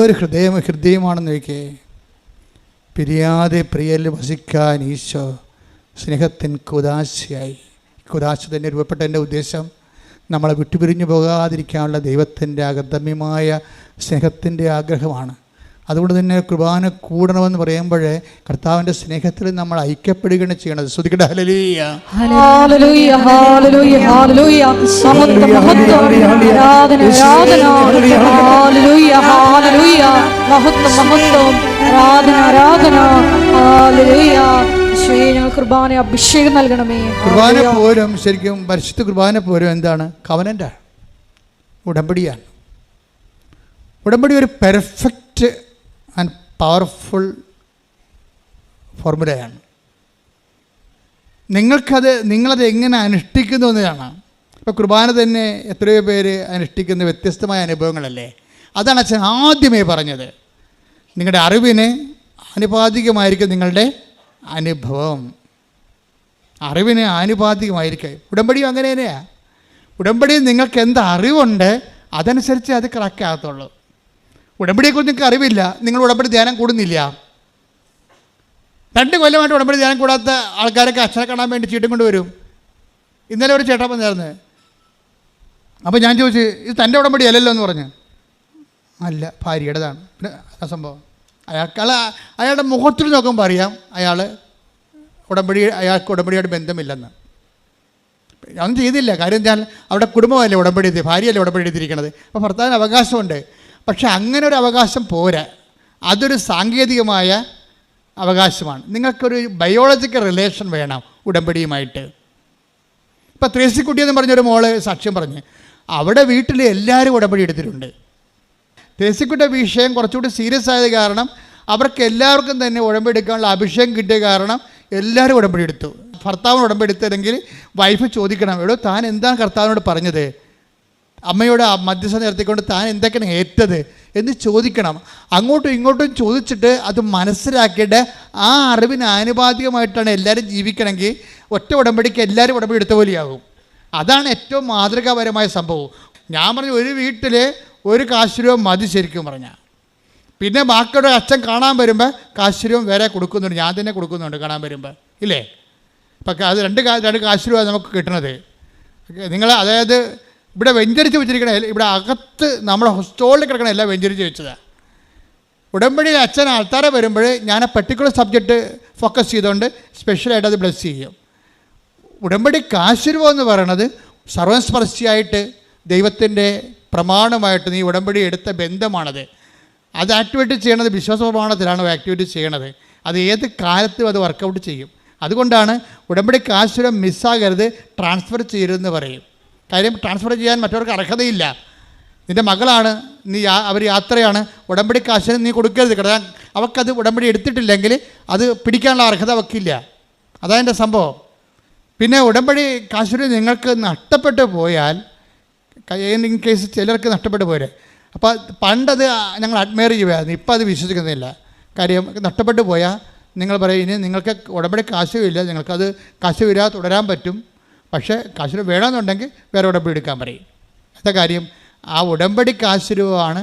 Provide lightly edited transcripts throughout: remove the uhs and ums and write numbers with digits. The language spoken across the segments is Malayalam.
ഒരു ഹൃദയമാണെന്ന് നോക്കിയേ. പിരിയാതെ പ്രിയരിൽ വസിക്കാൻ ഈശോ സ്നേഹത്തിൻ കുദാശയായി. കുദാശ തന്നെ രൂപപ്പെട്ടതിൻ്റെ ഉദ്ദേശം നമ്മളെ വിട്ടുപിരിഞ്ഞു പോകാതിരിക്കാനുള്ള ദൈവത്തിൻ്റെ അഗമ്യമായ സ്നേഹത്തിൻ്റെ ആഗ്രഹമാണ്. അതുകൊണ്ട് തന്നെ കുർബാന കൂടണമെന്ന് പറയുമ്പോൾ കർത്താവിൻ്റെ സ്നേഹത്തിൽ നമ്മൾ ഐക്യപ്പെടുകയാണ് ചെയ്യണത്. ശ്രദ്ധിക്കട്ടെ. ഹല്ലേലൂയ ഹല്ലേലൂയ ഹല്ലേലൂയ ഹല്ലേലൂയ മഹത്വം മഹത്വം ആരാധന ആരാധന ഹല്ലേലൂയ ഹല്ലേലൂയ മഹത്വം മഹത്വം ആരാധന ആരാധന ഹല്ലേലൂയ. ഞങ്ങൾ കുർബാന അഭിഷേകം നൽകണമേ. കുർബാന പോലും ശരിക്കും പരിശുദ്ധ കുർബാന പോലും എന്താണ്? കവനൻ്റാണ്, ഉടമ്പടിയാണ്. ഉടമ്പടി ഒരു പെർഫെക്റ്റ് ആൻഡ് പവർഫുൾ ഫോർമുലയാണ്. നിങ്ങളത് എങ്ങനെ അനുഷ്ഠിക്കുന്നു എന്നതാണ്. ഇപ്പോൾ കുർബാന തന്നെ എത്രയോ പേര് അനുഷ്ഠിക്കുന്ന വ്യത്യസ്തമായ അനുഭവങ്ങളല്ലേ. അതാണ് അച്ഛൻ ആദ്യമേ പറഞ്ഞത്. നിങ്ങളുടെ അറിവിന് ആനുപാതികമായിരിക്കും നിങ്ങളുടെ അനുഭവം. അറിവിന് ആനുപാതികമായിരിക്കും. ഉടമ്പടിയും അങ്ങനെ തന്നെയാണ്. ഉടമ്പടിയിൽ നിങ്ങൾക്ക് എന്ത് അറിവുണ്ട് അതനുസരിച്ച് അത് കറക്റ്റ് ആകത്തുള്ളൂ. ഉടമ്പടിയെക്കുറിച്ച് നിങ്ങൾക്ക് അറിവില്ല, നിങ്ങൾ ഉടമ്പടി ധ്യാനം കൂടുന്നില്ല. 2 കൊല്ലമായിട്ട് ഉടമ്പടി ധ്യാനം കൂടാത്ത ആൾക്കാരൊക്കെ അച്ഛനെ കാണാൻ വേണ്ടി ചീട്ടും കൊണ്ട് വരും. ഇന്നലെ ഒരു ചേട്ടൻ വന്നായിരുന്നു. അപ്പോൾ ഞാൻ ചോദിച്ചു, ഇത് തൻ്റെ ഉടമ്പടി അല്ലല്ലോ എന്ന് പറഞ്ഞു. അല്ല, ഭാര്യയുടേതാണ്. പിന്നെ ആ സംഭവം അയാളുടെ മുഖത്തിൽ നോക്കുമ്പോൾ അറിയാം അയാൾക്ക് ഉടമ്പടിയായിട്ട് ബന്ധമില്ലെന്ന്. ഒന്നും ചെയ്തില്ല. കാര്യം ഞാൻ അവിടെ കുടുംബമല്ലേ ഉടമ്പടി, ഭാര്യയല്ലേ ഉടമ്പടി എടുത്തിരിക്കണത്. അപ്പോൾ ഭർത്താവിന് അവകാശമുണ്ട്. പക്ഷെ അങ്ങനെ ഒരു അവകാശം പോരാ, അതൊരു സാങ്കേതികമായ അവകാശമാണ്. നിങ്ങൾക്കൊരു ബയോളജിക്കൽ റിലേഷൻ വേണം ഉടമ്പടിയുമായിട്ട്. ഇപ്പോൾ ത്രേസിക്കുട്ടി എന്ന് പറഞ്ഞൊരു മോള് സാക്ഷ്യം പറഞ്ഞ് അവിടെ വീട്ടിൽ എല്ലാവരും ഉടമ്പടി എടുത്തിട്ടുണ്ട്. ത്രേസിക്കുട്ടിയുടെ വിഷയം കുറച്ചുകൂടി സീരിയസ് ആയത് കാരണം അവർക്ക് എല്ലാവർക്കും തന്നെ ഉടമ്പടി എടുക്കാനുള്ള അഭിഷേകം കിട്ടിയ കാരണം എല്ലാവരും ഉടമ്പടി എടുത്തു. ഭർത്താവിന് ഉടമ്പടി എടുത്തതെങ്കിൽ വൈഫ് ചോദിക്കണം, എടോ താൻ എന്താണ് കർത്താവിനോട് പറഞ്ഞത്, അമ്മയോട് മധ്യസ്ഥ നിർത്തിക്കൊണ്ട് താൻ എന്തൊക്കെയാണ് ഏറ്റത് എന്ന് ചോദിക്കണം. അങ്ങോട്ടും ഇങ്ങോട്ടും ചോദിച്ചിട്ട് അത് മനസ്സിലാക്കിയിട്ട് ആ അറിവിന് ആനുപാതികമായിട്ടാണ് എല്ലാവരും ജീവിക്കണമെങ്കിൽ ഒറ്റ ഉടമ്പടിക്ക് എല്ലാവരും ഉടമ്പടി എടുത്ത പോലെയാകും. അതാണ് ഏറ്റവും മാതൃകാപരമായ സംഭവം. ഞാൻ പറഞ്ഞു, ഒരു വീട്ടിൽ ഒരു കാശുരൂപ മതി ശരിക്കും പറഞ്ഞാൽ. പിന്നെ ബാക്കിയുടെ അച്ഛൻ കാണാൻ വരുമ്പോൾ കാശുരൂപം വേറെ കൊടുക്കുന്നുണ്ട്, ഞാൻ തന്നെ കൊടുക്കുന്നുണ്ട് കാണാൻ വരുമ്പോൾ, ഇല്ലേ? ഇപ്പം അത് രണ്ട് കാശുരൂപ നമുക്ക് കിട്ടണത്. നിങ്ങൾ അതായത് ഇവിടെ വെഞ്ചരിച്ച് വെച്ചിരിക്കണ, ഇവിടെ അകത്ത് നമ്മുടെ സ്റ്റോളിൽ കിടക്കണ എല്ലാം വെഞ്ചരിച്ച് വെച്ചതാണ്. ഉടമ്പടി അച്ഛൻ ആൾക്കാരെ വരുമ്പോൾ ഞാൻ ആ പെർട്ടിക്കുലർ സബ്ജക്റ്റ് ഫോക്കസ് ചെയ്തുകൊണ്ട് സ്പെഷ്യലായിട്ട് അത് ബ്ലെസ് ചെയ്യും. ഉടമ്പടി കാശുരൂപം എന്ന് പറയണത് സർവസ്പർശിയായിട്ട് ദൈവത്തിൻ്റെ പ്രമാണമായിട്ട് നീ ഉടമ്പടി എടുത്ത ബന്ധമാണത്. അത് ആക്ടിവേറ്റ് ചെയ്യണത് വിശ്വാസ പ്രമാണത്തിലാണ് ആക്ടിവേറ്റ് ചെയ്യണത്. അത് ഏത് കാലത്തും അത് വർക്കൗട്ട് ചെയ്യും. അതുകൊണ്ടാണ് ഉടമ്പടി കാശുരൂപം മിസ്സാകരുത്, ട്രാൻസ്ഫർ ചെയ്യരുതെന്ന് പറയും. കാര്യം ട്രാൻസ്ഫർ ചെയ്യാൻ മറ്റവർക്ക് അർഹതയില്ല. നിൻ്റെ മകളാണ്, അവർ യാത്രയാണ്, ഉടമ്പടി കാശിന് നീ കൊടുക്കരുത്. കാരണം അവൾക്കത് ഉടമ്പടി എടുത്തിട്ടില്ലെങ്കിൽ അത് പിടിക്കാനുള്ള അർഹത അവൾക്കില്ല. അതതിൻ്റെ സംഭവം. പിന്നെ ഉടമ്പടി കാശുരൂപം നിങ്ങൾക്ക് നഷ്ടപ്പെട്ടു പോയാൽ, ഇൻ കേസ് ചിലർക്ക് നഷ്ടപ്പെട്ടു പോരെ, അപ്പോൾ പണ്ടത് ഞങ്ങൾ അഡ്മയർ ചെയ്യുമായിരുന്നു, ഇപ്പോൾ അത് വിശ്വസിക്കുന്നില്ല. കാര്യം നഷ്ടപ്പെട്ടു പോയാൽ നിങ്ങൾ പറയും, ഇനി നിങ്ങൾക്ക് ഉടമ്പടി കാശുമില്ല, നിങ്ങൾക്കത് കാശുമില്ലാതെ തുടരാൻ പറ്റും, പക്ഷേ കാശുരൂപം വേണമെന്നുണ്ടെങ്കിൽ വേറെ ഉടമ്പടി എടുക്കാൻ പറയും. എന്താ കാര്യം? ആ ഉടമ്പടി കാശുരൂപമാണ്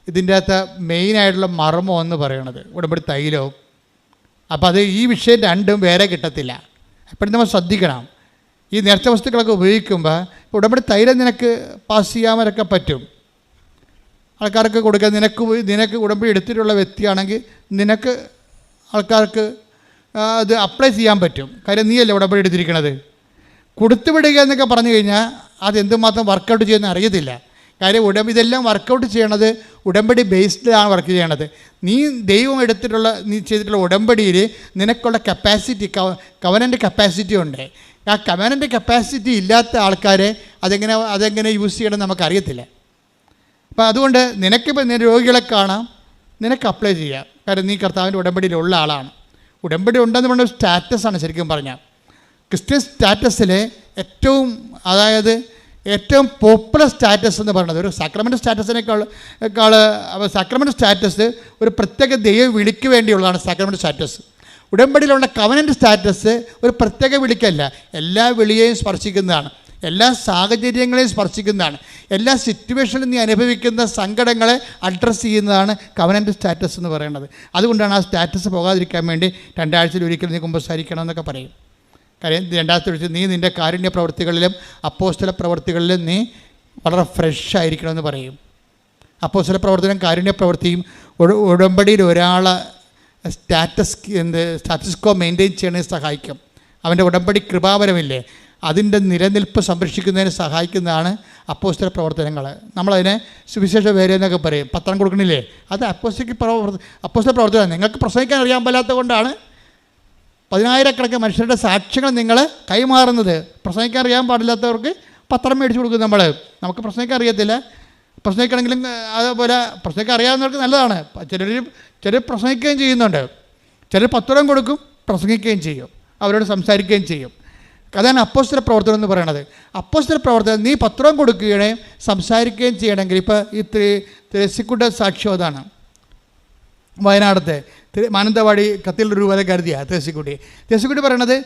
ഇതിൻ്റെ അകത്ത് മെയിനായിട്ടുള്ള മർമ്മം എന്ന് പറയണത്, ഉടമ്പടി തൈലവും. അപ്പോൾ അത് ഈ വിഷയം രണ്ടും വേറെ കിട്ടത്തില്ല. എപ്പോഴും നമ്മൾ ശ്രദ്ധിക്കണം. ഈ നേർച്ച വസ്തുക്കളൊക്കെ ഉപയോഗിക്കുമ്പോൾ ഉടമ്പടി തൈലം നിനക്ക് പാസ് ചെയ്യാമൊക്കെ പറ്റും, ആൾക്കാർക്ക് കൊടുക്കാൻ. നിനക്ക് ഉടമ്പടി എടുത്തിട്ടുള്ള വ്യക്തിയാണെങ്കിൽ നിനക്ക് ആൾക്കാർക്ക് അത് അപ്ലൈ ചെയ്യാൻ പറ്റും. കാര്യം നീയല്ലേ ഉടമ്പടി എടുത്തിരിക്കണത്. കൊടുത്തുവിടുക എന്നൊക്കെ പറഞ്ഞു കഴിഞ്ഞാൽ അത് എന്തുമാത്രം വർക്കൗട്ട് ചെയ്യുന്ന അറിയത്തില്ല. കാര്യം ഇതെല്ലാം വർക്കൗട്ട് ചെയ്യണത് ഉടമ്പടി ബേസ്ഡിലാണ് വർക്ക് ചെയ്യണത്. നീ ദൈവം നീ ചെയ്തിട്ടുള്ള ഉടമ്പടിയിൽ നിനക്കുള്ള കപ്പാസിറ്റി, കവനൻ്റ് കപ്പാസിറ്റി ഉണ്ട്. ആ കവനൻ്റ് കപ്പാസിറ്റി ഇല്ലാത്ത ആൾക്കാരെ അതെങ്ങനെ യൂസ് ചെയ്യണമെന്ന് നമുക്കറിയത്തില്ല. അപ്പോൾ അതുകൊണ്ട് നിനക്കിപ്പോൾ രോഗികളെ കാണാം, നിനക്ക് അപ്ലൈ ചെയ്യാം. കാരണം നീ കർത്താവിൻ്റെ ഉടമ്പടിയിലുള്ള ആളാണ്. ഉടമ്പടി ഉണ്ടെന്ന് പറഞ്ഞ സ്റ്റാറ്റസാണ് ശരിക്കും പറഞ്ഞാൽ. ക്രിസ്ത്യൻ സ്റ്റാറ്റസിലെ ഏറ്റവും പോപ്പുലർ സ്റ്റാറ്റസ് എന്ന് പറയുന്നത് ഒരു സാക്രമെൻ്റ് സ്റ്റാറ്റസിനേക്കാൾ സാക്രമെൻ്റ് സ്റ്റാറ്റസ് ഒരു പ്രത്യേക ദൈവ വിളിക്ക് വേണ്ടിയുള്ളതാണ് സാക്രമെൻ്റ് സ്റ്റാറ്റസ്. ഉടമ്പടിയിലുള്ള കവനൻ്റ് സ്റ്റാറ്റസ് ഒരു പ്രത്യേക വിളിക്കല്ല, എല്ലാ വിളിയെയും സ്പർശിക്കുന്നതാണ്. എല്ലാ സാഹചര്യങ്ങളെയും സ്പർശിക്കുന്നതാണ്. എല്ലാ സിറ്റുവേഷനിലും നീ അനുഭവിക്കുന്ന സങ്കടങ്ങളെ അഡ്രസ്സ് ചെയ്യുന്നതാണ് കവനൻ്റ് സ്റ്റാറ്റസ് എന്ന് പറയുന്നത്. അതുകൊണ്ടാണ് ആ സ്റ്റാറ്റസ് പോകാതിരിക്കാൻ വേണ്ടി 2 ആഴ്ചയിൽ ഒരിക്കൽ നീ കുമ്പസാരിക്കണം എന്നൊക്കെ പറയും. കാര്യം 2ാമത്തെ വിളിച്ച് നീ നിൻ്റെ കാരുണ്യ പ്രവൃത്തികളിലും അപ്പോസ്തല പ്രവൃത്തികളിലും നീ വളരെ ഫ്രഷ് ആയിരിക്കണമെന്ന് പറയും. അപ്പോസ്തല പ്രവർത്തനം കാരുണ്യ പ്രവൃത്തിയും ഉടമ്പടിയിൽ ഒരാളെ സ്റ്റാറ്റസ് കോ മെയിൻറ്റെയിൻ ചെയ്യണതിന് സഹായിക്കും. അവൻ്റെ ഉടമ്പടി കൃപാവരമില്ലേ, അതിൻ്റെ നിലനിൽപ്പ് സംരക്ഷിക്കുന്നതിന് സഹായിക്കുന്നതാണ് അപ്പോസ്തല പ്രവർത്തനങ്ങൾ. നമ്മളതിനെ സുവിശേഷ വേല എന്നൊക്കെ പറയും. പത്രം കൊടുക്കണില്ലേ, അത് അപ്പോസ്തല പ്രവർത്തനം. നിങ്ങൾക്ക് പ്രസംഗിക്കാൻ അറിയാൻ പാടാത്തത് കൊണ്ടാണ് 10,000 മനുഷ്യരുടെ സാക്ഷ്യങ്ങൾ നിങ്ങൾ കൈമാറുന്നത്. പ്രസംഗിക്കാൻ അറിയാൻ പാടില്ലാത്തവർക്ക് പത്രം മേടിച്ച് കൊടുക്കും നമ്മൾ. നമുക്ക് പ്രസംഗിക്കാൻ അറിയത്തില്ല, പ്രസംഗിക്കണമെങ്കിലും അതുപോലെ പ്രസംഗിക്കാൻ അറിയാവുന്നവർക്ക് നല്ലതാണ്. ചിലർ പ്രസംഗിക്കുകയും ചെയ്യുന്നുണ്ട്, ചിലർ പത്രം കൊടുക്കും, പ്രസംഗിക്കുകയും ചെയ്യും, അവരോട് സംസാരിക്കുകയും ചെയ്യും. അതാണ് അപ്പോസ്തല പ്രവർത്തനം എന്ന് പറയുന്നത്. അപ്പോസ്തല പ്രവർത്തനം നീ പത്രം കൊടുക്കുകയും സംസാരിക്കുകയും ചെയ്യണമെങ്കിൽ, ഇപ്പോൾ ഈ തെരേസിക്കുട്ടിയുടെ സാക്ഷ്യം അതാണ്. വയനാടത്തെ മാനന്തവാടി കത്തിൽ രൂപത കരുതിയാണ് തെരേസിക്കുട്ടി പറയണത്,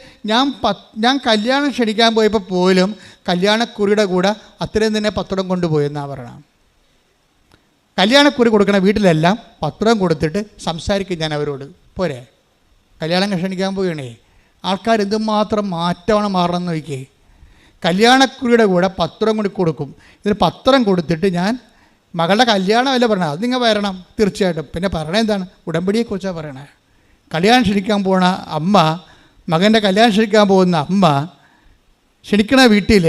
ഞാൻ കല്യാണം ക്ഷണിക്കാൻ പോയപ്പോൾ പോലും കല്യാണക്കുറിയുടെ കൂടെ അത്രയും തന്നെ പത്രം കൊണ്ടുപോയി എന്നാണ് പറയണം. കല്യാണക്കുറി കൊടുക്കണ വീട്ടിലെല്ലാം പത്രം കൊടുത്തിട്ട് സംസാരിക്കും ഞാൻ അവരോട്. പോരെ, കല്യാണം ക്ഷണിക്കാൻ പോവുകയാണേ, ആൾക്കാർ എന്തുമാത്രം മാറ്റമാണ് മാറണമെന്ന് നോക്കിയേ. കല്യാണക്കുറിയുടെ കൂടെ പത്രം കൊണ്ട് കൊടുക്കും. ഇതിന് പത്രം കൊടുത്തിട്ട് ഞാൻ മകളുടെ കല്യാണമല്ല പറയണത്, അത് നിങ്ങൾ വരണം തീർച്ചയായിട്ടും. പിന്നെ പറയണത് എന്താണ്, ഉടമ്പടിയെക്കുറിച്ചാണ് പറയണത്. കല്യാണം ക്ഷണിക്കാൻ പോണ അമ്മ, മകൻ്റെ കല്യാണം ക്ഷണിക്കാൻ പോകുന്ന അമ്മ ക്ഷണിക്കണ വീട്ടിൽ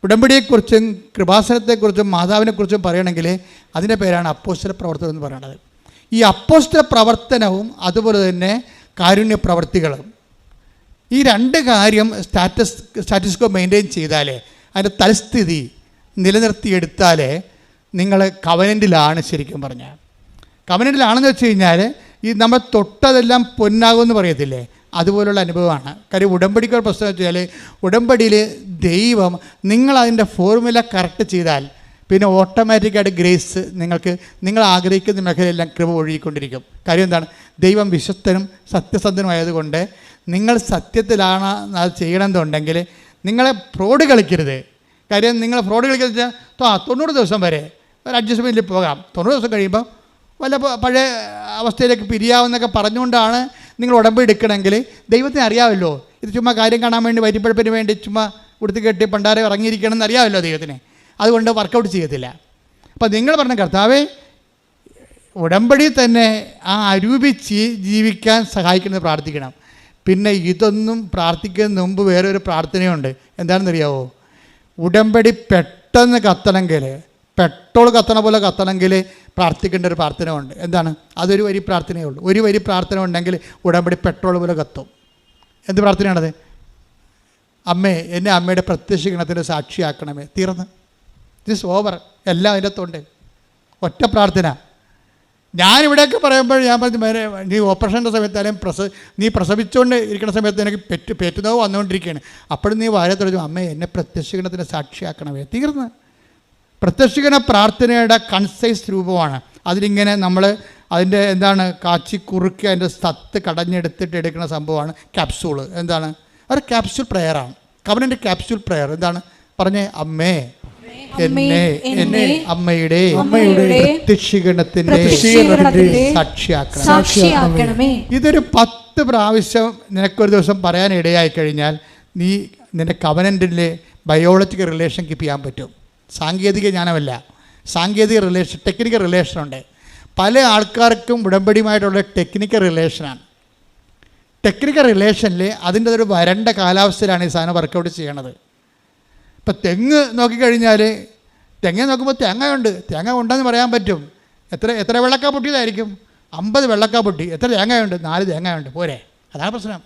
ഉടമ്പടിയെക്കുറിച്ചും കൃപാസനത്തെക്കുറിച്ചും മാതാവിനെക്കുറിച്ചും പറയണമെങ്കിൽ അതിൻ്റെ പേരാണ് അപ്പോസ്തല പ്രവർത്തനം എന്ന് പറയുന്നത്. ഈ അപ്പോസ്തല പ്രവർത്തനവും അതുപോലെ തന്നെ കാരുണ്യ പ്രവർത്തികളും, ഈ 2 കാര്യം സ്റ്റാറ്റസ് കോ മെയിൻറ്റെയിൻ ചെയ്താലേ, അതിൻ്റെ തൽസ്ഥിതി നിലനിർത്തിയെടുത്താലേ നിങ്ങൾ കവനൻ്റിലാണ്. ശരിക്കും പറഞ്ഞാൽ കവനൻ്റിലാണെന്ന് വെച്ച് കഴിഞ്ഞാൽ ഈ നമ്മൾ തൊട്ടതെല്ലാം പൊന്നാകുമെന്ന് പറയത്തില്ലേ, അതുപോലുള്ള അനുഭവമാണ്. കാര്യം ഉടമ്പടിക്കൊരു പ്രശ്നം വെച്ചാൽ, ഉടമ്പടിയിൽ ദൈവം നിങ്ങളതിൻ്റെ ഫോർമുല കറക്റ്റ് ചെയ്താൽ പിന്നെ ഓട്ടോമാറ്റിക്കായിട്ട് ഗ്രേസ് നിങ്ങൾ ആഗ്രഹിക്കുന്ന മേഖലയെല്ലാം കൃപ ഒഴുകിക്കൊണ്ടിരിക്കും. കാര്യം എന്താണ്, ദൈവം വിശ്വസ്തനും സത്യസന്ധനുമായതുകൊണ്ട് നിങ്ങൾ സത്യത്തിലാണ് അത് ചെയ്യണമെന്നുണ്ടെങ്കിൽ നിങ്ങളെ ഫ്രോഡ് കളിക്കരുത്. കാര്യം നിങ്ങൾ ഫ്രോഡ് കളിക്കുന്നത് വെച്ചാൽ 90 ദിവസം വരെ ഒരു അഡ്ജസ്റ്റ്മെൻറ്റിൽ പോകാം. 90 ദിവസം കഴിയുമ്പോൾ വല്ല പഴയ അവസ്ഥയിലേക്ക് പിരിയാവുന്നൊക്കെ പറഞ്ഞുകൊണ്ടാണ് നിങ്ങൾ ഉടമ്പടി എടുക്കണമെങ്കിൽ ദൈവത്തിന് അറിയാമല്ലോ, ഇത് ചുമ്മാ കാര്യം കാണാൻ വേണ്ടി വരിപ്പഴപ്പിന് വേണ്ടി ചുമ്മാ ഉടുത്ത് കെട്ടി പണ്ടാരെ ഇറങ്ങിയിരിക്കണം എന്നറിയാമല്ലോ ദൈവത്തിന്. അതുകൊണ്ട് വർക്കൗട്ട് ചെയ്യത്തില്ല. അപ്പോൾ നിങ്ങൾ പറഞ്ഞ കർത്താവേ, ഉടമ്പടി തന്നെ ആ അരൂപിച്ച് ജീവിക്കാൻ സഹായിക്കുന്നത് പ്രാർത്ഥിക്കണം. പിന്നെ ഇതൊന്നും പ്രാർത്ഥിക്കുന്നതിന് മുമ്പ് വേറൊരു പ്രാർത്ഥനയുണ്ട്. എന്താണെന്നറിയാവോ, ഉടമ്പടി പെട്ടെന്ന് കത്തണമെങ്കിൽ, പെട്രോൾ കത്തണ പോലെ കത്തണമെങ്കിൽ പ്രാർത്ഥിക്കേണ്ട ഒരു പ്രാർത്ഥന ഉണ്ട്. എന്താണ്, അതൊരു വരി പ്രാർത്ഥനയേ ഉള്ളൂ. ഒരു വരി പ്രാർത്ഥന ഉണ്ടെങ്കിൽ ഉടമ്പടി പെട്രോൾ പോലെ കത്തും. എന്ത് പ്രാർത്ഥനയാണത്? അമ്മേ, എന്നെ അമ്മയുടെ പ്രത്യക്ഷീകരണത്തിൻ്റെ സാക്ഷിയാക്കണമേ. തീർന്ന്, ദിസ് ഓവർ. എല്ലാം അതിൻ്റെ അകത്തുണ്ട്. ഒറ്റ പ്രാർത്ഥന. ഞാനിവിടെയൊക്കെ പറയുമ്പോൾ ഞാൻ പറഞ്ഞു, നീ ഓപ്പറേഷൻ്റെ സമയത്തായാലും നീ പ്രസവിച്ചുകൊണ്ട് ഇരിക്കുന്ന സമയത്ത് എനിക്ക് പെറ്റുന്നവ് വന്നുകൊണ്ടിരിക്കുകയാണ്. അപ്പോഴും നീ വായ തുടച്ചു, അമ്മേ എന്നെ പ്രത്യക്ഷീകരണത്തിൻ്റെ സാക്ഷിയാക്കണമേ. തീർന്ന്. പ്രത്യക്ഷീകരണ പ്രാർത്ഥനയുടെ കൺസൈസ് രൂപമാണ്. അതിലിങ്ങനെ നമ്മൾ അതിൻ്റെ എന്താണ് കാച്ചി കുറുക്കി അതിൻ്റെ സത്ത് കടഞ്ഞെടുത്തിട്ട് എടുക്കുന്ന സംഭവമാണ് ക്യാപ്സ്യൂൾ. എന്താണ്, ഒരു ക്യാപ്സ്യൂൾ പ്രയറാണ്. Covenant capsule prayer. എന്താണ് പറഞ്ഞേ, അമ്മേ എന്നെ അമ്മയുടെ പ്രത്യക്ഷീകരണത്തിന്റെ സാക്ഷിയാക്കണമേ. ഇതൊരു 10 പ്രാവശ്യം നിനക്കൊരു ദിവസം പറയാൻ ഇടയായി കഴിഞ്ഞാൽ നീ നിൻ്റെ കവനൻ്റിലെ ബയോളജിക്കൽ റിലേഷൻ കീപ്പ് ചെയ്യാൻ പറ്റും. സാങ്കേതിക ജ്ഞാനമല്ല, സാങ്കേതിക റിലേഷൻ, ടെക്നിക്കൽ റിലേഷനുണ്ട്. പല ആൾക്കാർക്കും ഉടമ്പടിയുമായിട്ടുള്ള ടെക്നിക്കൽ റിലേഷനാണ്. ടെക്നിക്കൽ റിലേഷനിൽ അതിൻ്റെ ഒരു വരണ്ട കാലാവസ്ഥയിലാണ് ഈ സാധനം വർക്കൗട്ട് ചെയ്യണത്. ഇപ്പം തെങ്ങ് നോക്കിക്കഴിഞ്ഞാൽ, തെങ്ങ് നോക്കുമ്പോൾ തേങ്ങ ഉണ്ടെന്ന് പറയാൻ പറ്റും. എത്ര വെള്ളക്കാ പൊട്ടിയതായിരിക്കും? 50 വെള്ളക്കാ പൊട്ടി. എത്ര തേങ്ങയുണ്ട്? 4 തേങ്ങയുണ്ട്. പോരെ? അതാണ് പ്രശ്നം.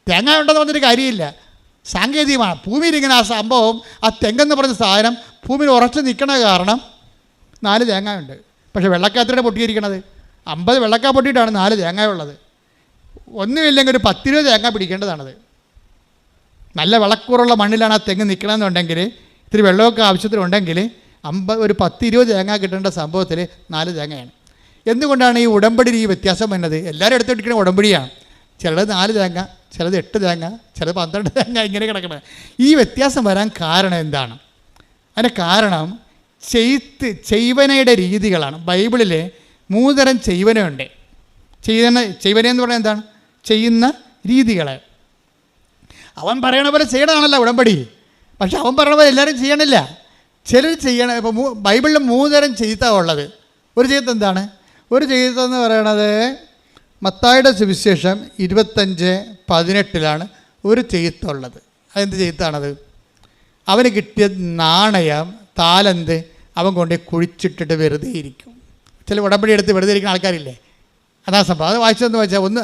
തേങ്ങ ഉണ്ടെന്ന് പറഞ്ഞൊരു കാര്യമില്ല, സാങ്കേതികമാണ്. ഭൂമിയിൽ ഇങ്ങനെ ആ സംഭവം, ആ തെങ്ങെന്ന് പറഞ്ഞ സാധനം ഭൂമിയിൽ ഉറച്ചു നിൽക്കണ കാരണം 4 തേങ്ങയുണ്ട്. പക്ഷേ വെള്ളക്കാ എത്രയാണ് പൊട്ടിയിരിക്കണത്? 50 വെള്ളക്കാ പൊട്ടിയിട്ടാണ് 4 തേങ്ങയുള്ളത്. ഒന്നുമില്ലെങ്കിൽ ഒരു 10-20 തേങ്ങ പിടിക്കേണ്ടതാണത്. നല്ല വിളക്കൂറുള്ള മണ്ണിലാണ് ആ തെങ്ങ് നിൽക്കണമെന്നുണ്ടെങ്കിൽ, ഇത്തിരി വെള്ളമൊക്കെ ആവശ്യത്തിനുണ്ടെങ്കിൽ ഒരു 10-20 തേങ്ങ കിട്ടേണ്ട സംഭവത്തിൽ 4 തേങ്ങയാണ്. എന്തുകൊണ്ടാണ് ഈ ഉടമ്പടി ഈ വ്യത്യാസം വന്നത്? എല്ലാവരും എടുത്തിട്ടിരിക്കുന്ന ഉടമ്പടിയാണ്. ചിലത് 4 തേങ്ങ, ചിലത് 8 തേങ്ങ, ചിലത് 12 തേങ്ങ, ഇങ്ങനെ കിടക്കണം. ഈ വ്യത്യാസം വരാൻ കാരണം എന്താണ്? അതിൻ്റെ കാരണം ചെയ്വനയുടെ രീതികളാണ്. ബൈബിളിൽ 3 തരം ചെയ്വനയുണ്ട്. ചെയ്വന എന്ന് പറഞ്ഞാൽ എന്താണ്? ചെയ്യുന്ന രീതികൾ. അവൻ പറയണ പോലെ ചെയ്യണമാണല്ലോ ഉടമ്പടി. പക്ഷെ അവൻ പറയണ പോലെ എല്ലാവരും ചെയ്യണില്ല. ചിലർ ചെയ്യണം. ഇപ്പോൾ ബൈബിളിൽ 3 തരം ചെയ്ത്താണ് ഉള്ളത്. ഒരു ചെയ്ത്ത് എന്താണ്? ഒരു ചെയ്തെന്ന് പറയണത് മത്തായിയുടെ സുവിശേഷം 25:18 ഒരു ചെയ്ത്തുള്ളത്. അതെന്ത് ചെയ്ത്താണത്? അവന് കിട്ടിയ നാണയം, താലന്ത് അവൻ കൊണ്ട് കുഴിച്ചിട്ടിട്ട് വെറുതെ ഇരിക്കും. ചില ഉടമ്പടി എടുത്ത് വെറുതെ ഇരിക്കുന്ന ആൾക്കാരില്ലേ? അതാ സംഭവം. അത് വായിച്ചതെന്ന് വെച്ചാൽ ഒന്ന്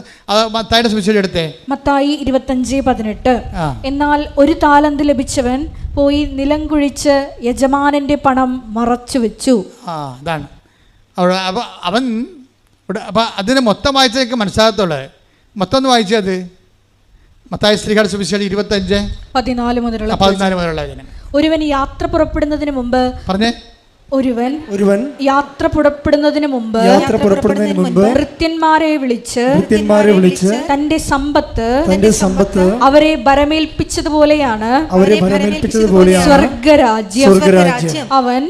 മത്തായിയുടെ സുവിശേഷം എടുത്തേ. മത്തായി 25:18. എന്നാൽ ഒരു താലന്ത് ലഭിച്ചവൻ പോയി നിലം കുഴിച്ച് യജമാനന്റെ പണം മറച്ചു വെച്ചു. അതാണ് അപ്പോൾ അവൻ അപ്പം അതിന് മൊത്തം വായിച്ചതൊക്കെ മനസ്സിലാകത്തുള്ളത്. മൊത്തം ഒന്ന് വായിച്ചത് മത്തായി ശ്രീകാട് സുവിശേഷം 25:14 മുതലുള്ള ഒരുവൻ യാത്ര പുറപ്പെടുന്നതിന് മുമ്പ് പറഞ്ഞേ. ഒരുവൻ യാത്ര പുറപ്പെടുന്നതിന് മുമ്പ് ഭൃത്യന്മാരെ വിളിച്ച് തന്റെ സമ്പത്ത് അവരെ ഭരമേൽപ്പിച്ചതുപോലെയാണ് സ്വർഗരാജ്യം. അവൻ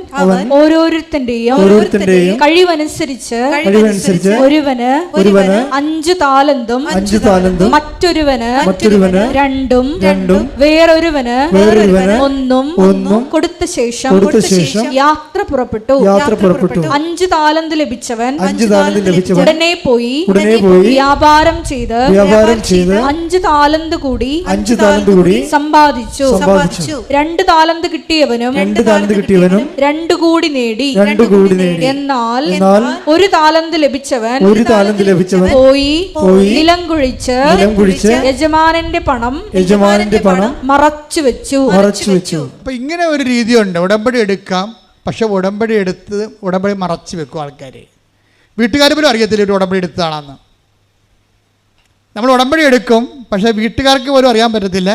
ഓരോരുത്തന്റെയും കഴിവനുസരിച്ച് ഒരുവന് 5 താലന്തും മറ്റൊരുവന് 2ഉം വേറൊരുവന് 1 കൊടുത്ത ശേഷം യാത്ര പുറപ്പെട്ടു. 5 താലന്ത് ലഭിച്ചവൻ ഉടനെ പോയി വ്യാപാരം ചെയ്ത് 5 താലന്ത് കൂടി സമ്പാദിച്ചു. 2 താലന്ത് കിട്ടിയവനും 2 കൂടി നേടി. എന്നാൽ 1 താലന്ത് ലഭിച്ചവൻ പോയി നിലം കുഴിച്ച് യജമാനന്റെ പണം മറച്ചു വെച്ചു. അപ്പൊ ഇങ്ങനെ ഒരു രീതിയുണ്ട്. ഉടമ്പടി എടുക്കാം, പക്ഷെ ഉടമ്പടി മറച്ചു വെക്കും ആൾക്കാർ. വീട്ടുകാർ പോലും അറിയത്തില്ല ഒരു ഉടമ്പടി എടുത്തതാണെന്ന്. നമ്മൾ ഉടമ്പടി എടുക്കും, പക്ഷേ വീട്ടുകാർക്ക് പോലും അറിയാൻ പറ്റത്തില്ല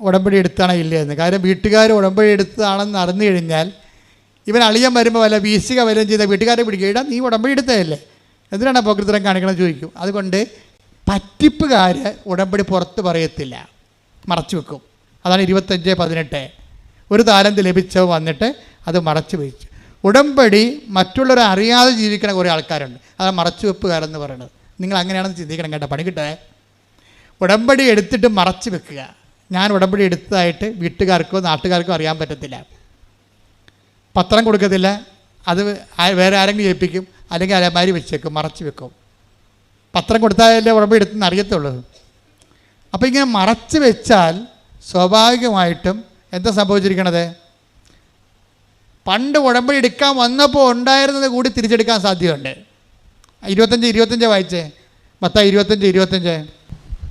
ഉടമ്പടി എടുത്താണോ ഇല്ല എന്ന്. കാര്യം വീട്ടുകാർ ഉടമ്പടി എടുത്തതാണെന്ന് അറിഞ്ഞു കഴിഞ്ഞാൽ ഇവൻ അളിയൻ വരുമ്പോൾ വല്ല വീശിക വല്ലതും ചെയ്താൽ വീട്ടുകാരെ പിടിക്കുക. നീ ഉടമ്പടി എടുത്തതല്ലേ, എന്തിനാണ് പോക്കൃത്തരം കാണിക്കണം ചോദിക്കും. അതുകൊണ്ട് പറ്റിപ്പുകാർ ഉടമ്പടി പുറത്ത് പറയത്തില്ല, മറച്ചു വെക്കും. അതാണ് 25:18. 1 താലന്ത് ലഭിച്ചവ വന്നിട്ട് അത് മറച്ചു വെച്ചു. ഉടമ്പടി മറ്റുള്ളവരെ അറിയാതെ ജീവിക്കുന്ന കുറേ ആൾക്കാരുണ്ട്. അതാണ് മറച്ചു വെപ്പുകാരെന്ന് പറയുന്നത്. നിങ്ങൾ അങ്ങനെയാണെന്ന് ചിന്തിക്കണം കേട്ടോ, പണി കിട്ടേ. ഉടമ്പടി എടുത്തിട്ട് മറച്ചു വെക്കുക. ഞാൻ ഉടമ്പടി എടുത്തതായിട്ട് വീട്ടുകാർക്കോ നാട്ടുകാർക്കോ അറിയാൻ പറ്റത്തില്ല. പത്രം കൊടുക്കത്തില്ല, അത് വേറെ ആരെങ്കിലും ഏൽപ്പിക്കും, അല്ലെങ്കിൽ അലമാരി വെച്ചേക്കും, മറച്ചു വെക്കും. പത്രം കൊടുത്താലല്ലേ ഉടമ്പടി എടുത്തെന്ന് അറിയത്തുള്ളൂ. അപ്പോൾ ഇങ്ങനെ മറച്ചു വെച്ചാൽ സ്വാഭാവികമായിട്ടും എന്താ സംഭവിച്ചിരിക്കണത്? പണ്ട് ഉടമ്പടി എടുക്കാൻ വന്നപ്പോൾ ഉണ്ടായിരുന്നത് കൂടി തിരിച്ചെടുക്കാൻ സാധ്യതയുണ്ട്. 25 വായിച്ചേ. മത്തായി 25:25.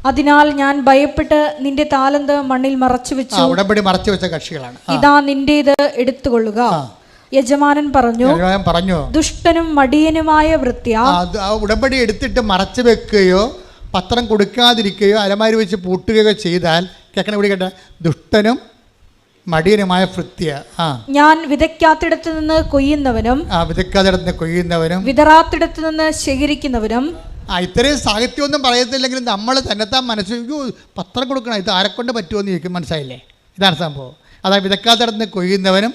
അതിനാൽ ഞാൻ ഭയപ്പെട്ട് നിന്റെ താലന്ത് മണ്ണിൽ മറച്ചു വെച്ചു. ഉടമ്പടി മറച്ചു വെച്ച കക്ഷികളാണ്. ഇതാ നിന്റേത് എടുത്തുകൊള്ളുക. യജമാനൻ പറഞ്ഞു ദുഷ്ടനും മടിയനുമായ വൃത്യ. ഉടമ്പടി എടുത്തിട്ട് മറച്ചു വെക്കുകയോ പത്രം കൊടുക്കാതിരിക്കുകയോ അലമാരി വെച്ച് പൂട്ടുകയോ ചെയ്താൽ കേൾക്കണ ഇവിടെ കേട്ട ദുഷ്ടനും മടിയനുമായ ഭൃത്യ. ഞാൻ വിതയ്ക്കാത്തിടത്ത് നിന്ന് കൊയ്യുന്നവനും വിതറാത്തിടത്ത് നിന്ന് ശേഖരിക്കുന്നവനും. ഇത്രയും സാഹിത്യമൊന്നും പറയത്തില്ലെങ്കിലും നമ്മൾ തന്നെത്താൻ മനസ്സിൽ പത്രം കൊടുക്കണം, ഇത് ആരെക്കൊണ്ട് പറ്റുമെന്ന് ചോദിക്കും. മനസ്സിലായില്ലേ? ഇതാണ് സംഭവം. അതായത് വിതയ്ക്കാത്തിടത്ത് നിന്ന് കൊയ്യുന്നവനും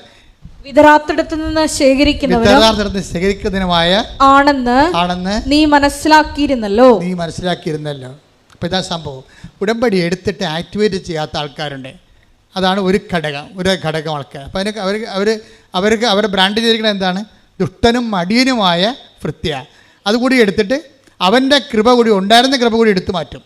വിതറാത്തിടത്ത് നിന്ന് ശേഖരിക്കുന്നതിനുമായ ആണെന്ന് നീ മനസ്സിലാക്കിയിരുന്നല്ലോ. അപ്പോൾ ഇതാ സംഭവം. ഉടമ്പടി എടുത്തിട്ട് ആക്ടിവേറ്റ് ചെയ്യാത്ത ആൾക്കാരുണ്ട്. അതാണ് ഒരു ഘടകം ആൾക്കാർ. അപ്പോൾ അവർക്ക് അവരുടെ ബ്രാൻഡ് ചെയ്തിരിക്കുന്നത് എന്താണ്? ദുഷ്ടനും മടിയനുമായ ഭൃത്യ. അതുകൂടി എടുത്തിട്ട് അവൻ്റെ കൃപ കൂടി ഉണ്ടായിരുന്ന കൃപ കൂടി എടുത്തു മാറ്റും.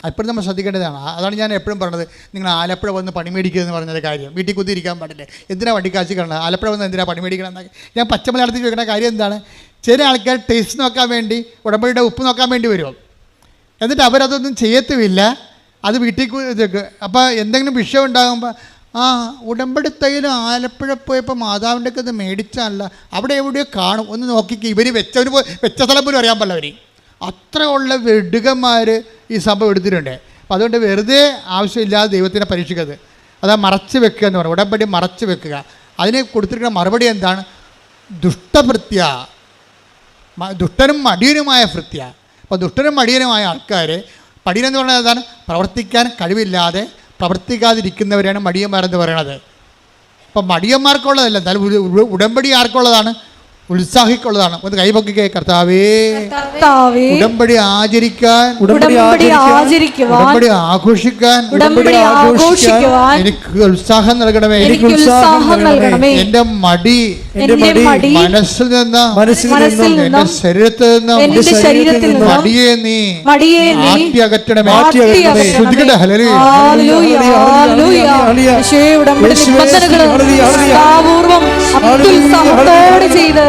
എപ്പോഴും നമ്മൾ ശ്രദ്ധിക്കേണ്ടതാണ്. അതാണ് ഞാൻ എപ്പോഴും പറഞ്ഞത്, നിങ്ങൾ ആലപ്പുഴ വന്ന് പണിമേടിക്കുക എന്ന് പറഞ്ഞൊരു കാര്യം. വീട്ടിൽ കുത്തിയിരിക്കാൻ പാടില്ല. എന്തിനാണ് വണ്ടിക്കാശി കിടന്നത്? ആലപ്പുഴ വന്ന് എന്തിനാണ് പണിമേടിക്കണം എന്നൊക്കെ ഞാൻ പച്ച മലയാളത്തിൽ ചോദിക്കുന്ന കാര്യം എന്താണ്? ചില ആൾക്കാർ ടേസ്റ്റ് നോക്കാൻ വേണ്ടി ഉടമ്പടിയുടെ ഉപ്പ് നോക്കാൻ വേണ്ടി വരും. എന്നിട്ട് അവരതൊന്നും ചെയ്യത്തുമില്ല. അത് വീട്ടിൽ അപ്പോൾ എന്തെങ്കിലും വിഷയം ഉണ്ടാകുമ്പോൾ ഉടമ്പടി തൈലം ആലപ്പുഴ പോയപ്പോൾ മാതാവിൻ്റെ ഒക്കെ ഇത് മേടിച്ചാലല്ല, അവിടെ എവിടെയോ കാണും, ഒന്ന് നോക്കിക്കുക. ഇവർ വെച്ച സ്ഥലം പോലും അറിയാൻ പാടില്ല. അവർ അത്ര ഉള്ള വെടുകന്മാർ ഈ സംഭവം എടുത്തിട്ടുണ്ട്. അപ്പോൾ അതുകൊണ്ട് വെറുതെ ആവശ്യമില്ലാതെ ദൈവത്തിനെ പരീക്ഷിക്കരുത്. അതാ മറച്ചു വെക്കുക എന്ന് പറയുന്നത്. ഉടമ്പടി മറച്ചു വെക്കുക. അതിന് കൊടുത്തിരിക്കുന്ന മറുപടി എന്താണ്? ദുഷ്ടഭൃത്യ, ദുഷ്ടനും മടിയനുമായ ഭൃത്യ. അപ്പോൾ ദുഷ്ടനും മടിയനുമായ ആൾക്കാർ മടിയൻ എന്ന് പറയുന്നത് എന്താണ്? പ്രവർത്തിക്കാൻ കഴിവില്ലാതെ പ്രവർത്തിക്കാതിരിക്കുന്നവരാണ് മടിയന്മാരെന്ന് പറയണത്. അപ്പം മടിയന്മാർക്കുള്ളതല്ല, എന്നാലും ഉടമ്പടി ആർക്കുള്ളതാണ്? ഉത്സാഹിക്കുള്ളതാണ്. ഒന്ന് കൈപൊക്കിക്കേ. കർത്താവേ, ഉടമ്പടി ആചരിക്കാൻ, ഉടമ്പടി ആഘോഷിക്കാൻ എനിക്ക് ഉത്സാഹം നൽകണമേ. എന്റെ മടി മനസ്സിൽ നിന്ന് എന്റെ ശരീരത്തിൽ നിന്ന് മടിയെ നീ മാറ്റി അകറ്റണമേ. ശ്രദ്ധിക്കട്ടെ. ചെയ്ത്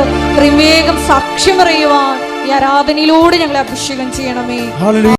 വേഗം സാക്ഷ്യം പറയുവാൻ ഈ ആരാധനയിലൂടെ ഞങ്ങളെ അഭിഷേകം ചെയ്യണമേ.